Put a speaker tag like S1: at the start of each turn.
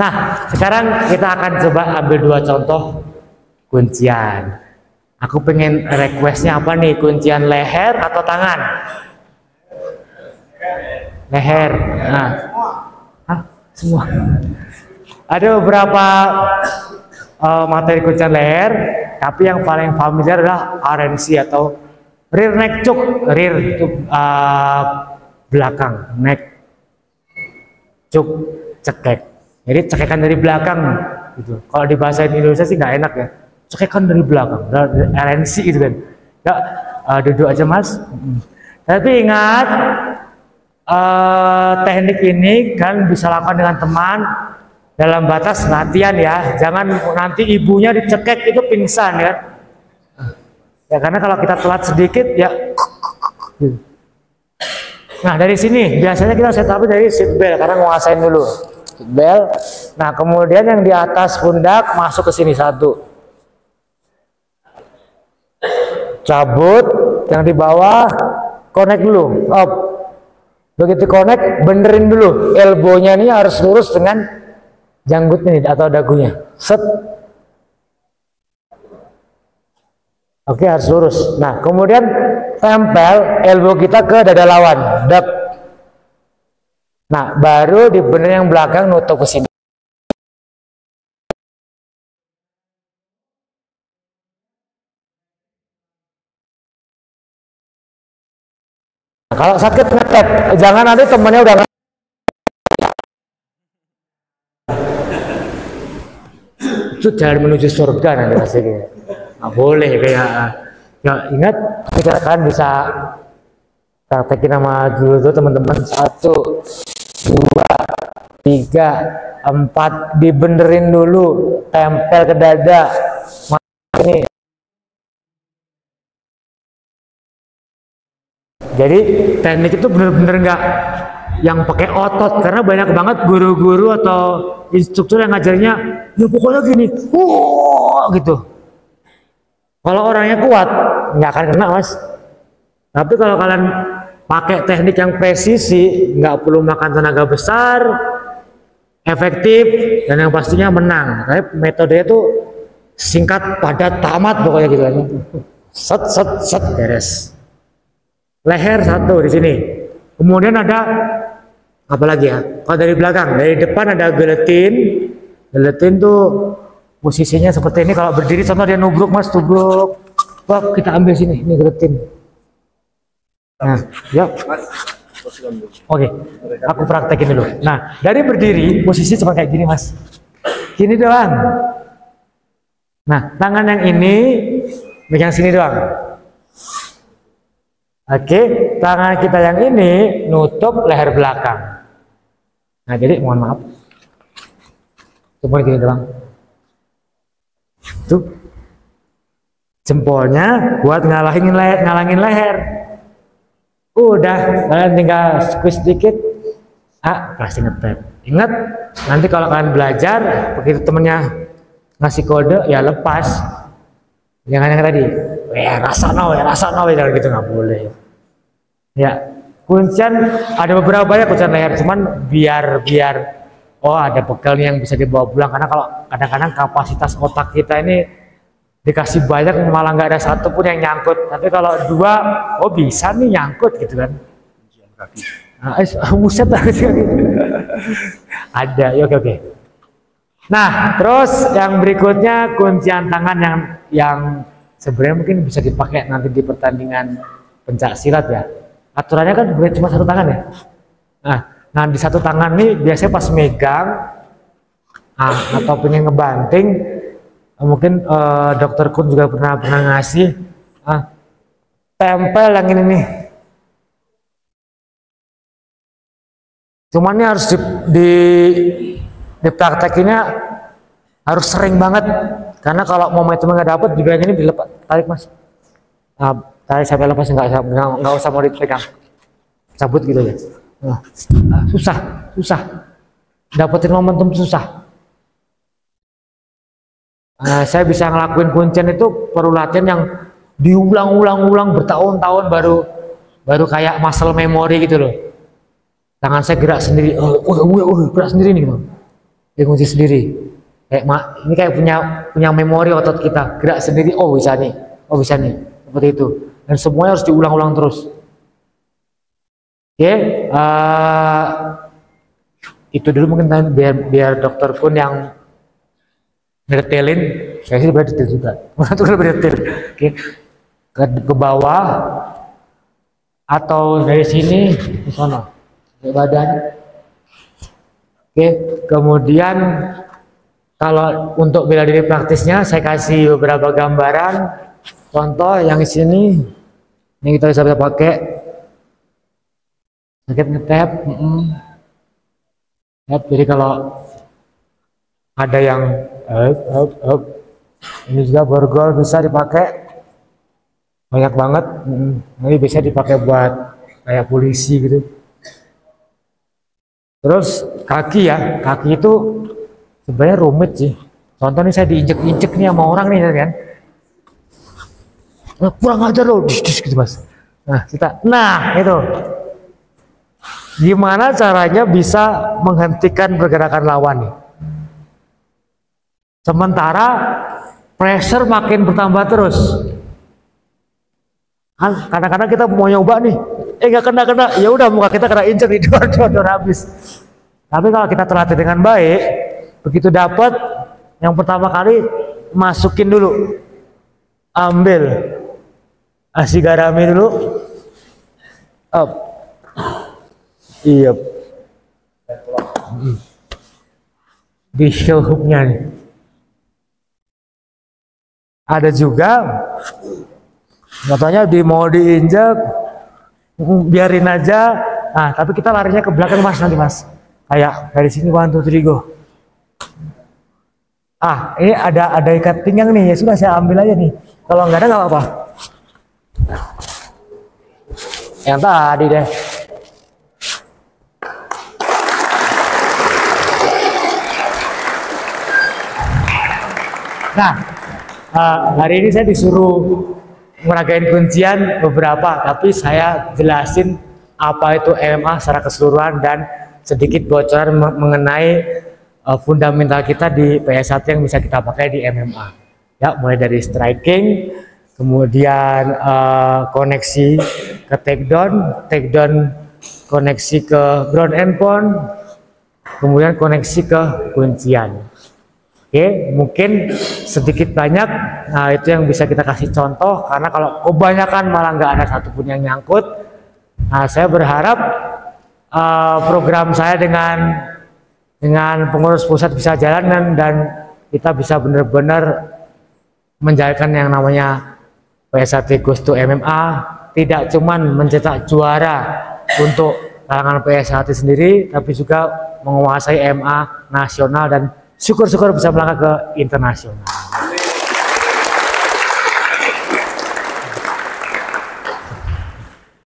S1: Nah, sekarang kita akan coba ambil dua contoh kuncian. Aku pengen requestnya apa nih? Kuncian leher atau tangan? Leher. Nah, semua. Ada beberapa materi kuncian leher, tapi yang paling familiar adalah RNC atau rear neck choke. Rear itu belakang, neck choke, cekek. Jadi cekekan dari belakang gitu. Kalau di bahasa Indonesia sih nggak enak ya. Cekekan dari belakang, RNC gitu kan. Ya, duduk aja mas. Tapi ingat, teknik ini kan bisa lakukan dengan teman dalam batas latihan ya. Jangan nanti ibunya dicekek itu pingsan ya. Ya karena kalau kita telat sedikit ya. Nah dari sini biasanya kita set up dari seat belt karena nguasain dulu seat belt. Nah kemudian yang di atas pundak masuk ke sini satu. Cabut, yang di bawah connect dulu, up. Begitu connect, benerin dulu, elbownya ini harus lurus dengan janggutnya nih, atau dagunya. Set. Oke, harus lurus. Nah, kemudian tempel elbow kita ke dada lawan, dap. Nah, baru dibenerin yang belakang nutup ke sini. Kalau sakit ngetep, jangan nanti temennya udah itu jalan menuju surga nanti hasilnya. Nggak boleh kayak ya ingat kita kan bisa praktekin sama dulu tuh teman-teman 1, 2, 3, 4 dibenerin dulu, tempel ke dada ini. Jadi teknik itu bener-bener nggak yang pakai otot, karena banyak banget guru-guru atau instruktur yang ngajarnya ya pokoknya gini, gitu. Kalau orangnya kuat nggak akan kena mas. Tapi kalau kalian pakai teknik yang presisi, nggak perlu makan tenaga besar, efektif, dan yang pastinya menang. Tapi metodenya itu singkat, padat, tamat pokoknya gitu kan. Set set set beres. Leher satu di sini. Kemudian ada apa lagi ya? Kalau dari belakang, dari depan ada gelatin. Gelatin tuh posisinya seperti ini. Kalau berdiri contoh dia nubruk mas, tubruk. Wah, kita ambil sini, ini gelatin. Nah, ya. Oke, aku praktekin dulu. Nah, dari berdiri posisi seperti kayak gini mas. Gini doang. Nah, tangan yang ini megang sini doang. Oke, tangan kita yang ini nutup leher belakang. Nah, jadi mohon maaf. Cuma gini doang. Tuh. Jempolnya buat ngalangin leher. Udah, kalian tinggal squeeze sedikit. Kasih ngetep. Ingat, nanti kalau kalian belajar, begitu temennya ngasih kode, ya lepas. Jangan yang tadi, rasa no, jangan gitu, nggak boleh. Ya, kuncian ada beberapa banyak kuncian leher, cuman biar oh ada bekal nih yang bisa dibawa pulang, karena kalau kadang-kadang kapasitas otak kita ini dikasih banyak malah nggak ada satu pun yang nyangkut, tapi kalau 2 oh bisa nih nyangkut gitu kan. Buset lah gitu. Ada, ya oke. Nah, terus yang berikutnya kuncian tangan yang sebenarnya mungkin bisa dipakai nanti di pertandingan pencak silat ya. Aturannya kan cuma satu tangan ya. Nah di satu tangan nih biasanya pas megang atau pengen ngebanting, mungkin dokter Kun juga pernah ngasih tempel yang ini nih. Cuman ini harus dipraktekinnya harus sering banget, karena kalau momentum nggak dapet juga ini dilepas, tarik mas. Tarik sampai lepas, nggak usah mau dipegang, cabut gitu ya. Susah dapetin momentum susah. Saya bisa ngelakuin kuncian itu perlu latihan yang diulang-ulang bertahun-tahun baru kayak muscle memory gitu loh. Tangan saya gerak sendiri, gerak sendiri nih gitu. dia ngunci sendiri. Kayak ini kayak punya memori otot kita, gerak sendiri. Oh bisa nih, seperti itu. Dan semuanya harus diulang-ulang terus. Oke, itu dulu mungkin biar dokter pun yang ngedetailin. Saya sih lebih detail juga. Untuk lebih detail. Oke, ke bawah atau dari sini ke sana, ke badan. Oke, kemudian kalau untuk bela diri praktisnya saya kasih beberapa gambaran. Contoh yang di sini, ini kita bisa pakai. Sakit ngetap. Jadi kalau ada yang ini juga borgol bisa dipakai banyak banget. Ini bisa dipakai buat kayak polisi gitu. Terus kaki ya, kaki itu sebenarnya rumit sih. Contoh nih saya diinjek-injek nih sama orang nih kan. Nah, kurang ajar loh, gitu mas. Nah itu. Gimana caranya bisa menghentikan pergerakan lawan nih? Sementara pressure makin bertambah terus. Kan kadang-kadang kita mau nyoba nih, nggak kena, ya udah muka kita kena injek di dor habis. Tapi kalau kita terlatih dengan baik, begitu dapat yang pertama kali masukin dulu, ambil, kasih garami dulu, up, iya, di heel hooknya nih. Ada juga, contohnya mau diinjak, biarin aja. Nah, tapi kita larinya ke belakang mas nanti mas. Kayak dari sini 1, 2, 3 go. Ini ada ikat pinggang nih, ya sudah saya ambil aja nih. Kalau nggak ada nggak apa-apa. Yang tadi deh. Nah, hari ini saya disuruh meragain kuncian beberapa, tapi saya jelasin apa itu MMA secara keseluruhan dan sedikit bocoran mengenai fundamental kita di PS1 yang bisa kita pakai di MMA. Ya, mulai dari striking, kemudian koneksi ke takedown koneksi ke ground and pound, kemudian koneksi ke kuncian. Oke, mungkin sedikit banyak, nah itu yang bisa kita kasih contoh, karena kalau kebanyakan malah nggak ada satupun yang nyangkut. Nah, saya berharap program saya dengan pengurus pusat bisa jalan dan kita bisa benar-benar menjalankan yang namanya PS1 Goes to MMA, tidak cuman mencetak juara untuk kalangan PS1 sendiri, tapi juga menguasai MMA nasional dan syukur-syukur bisa melangkah ke internasional.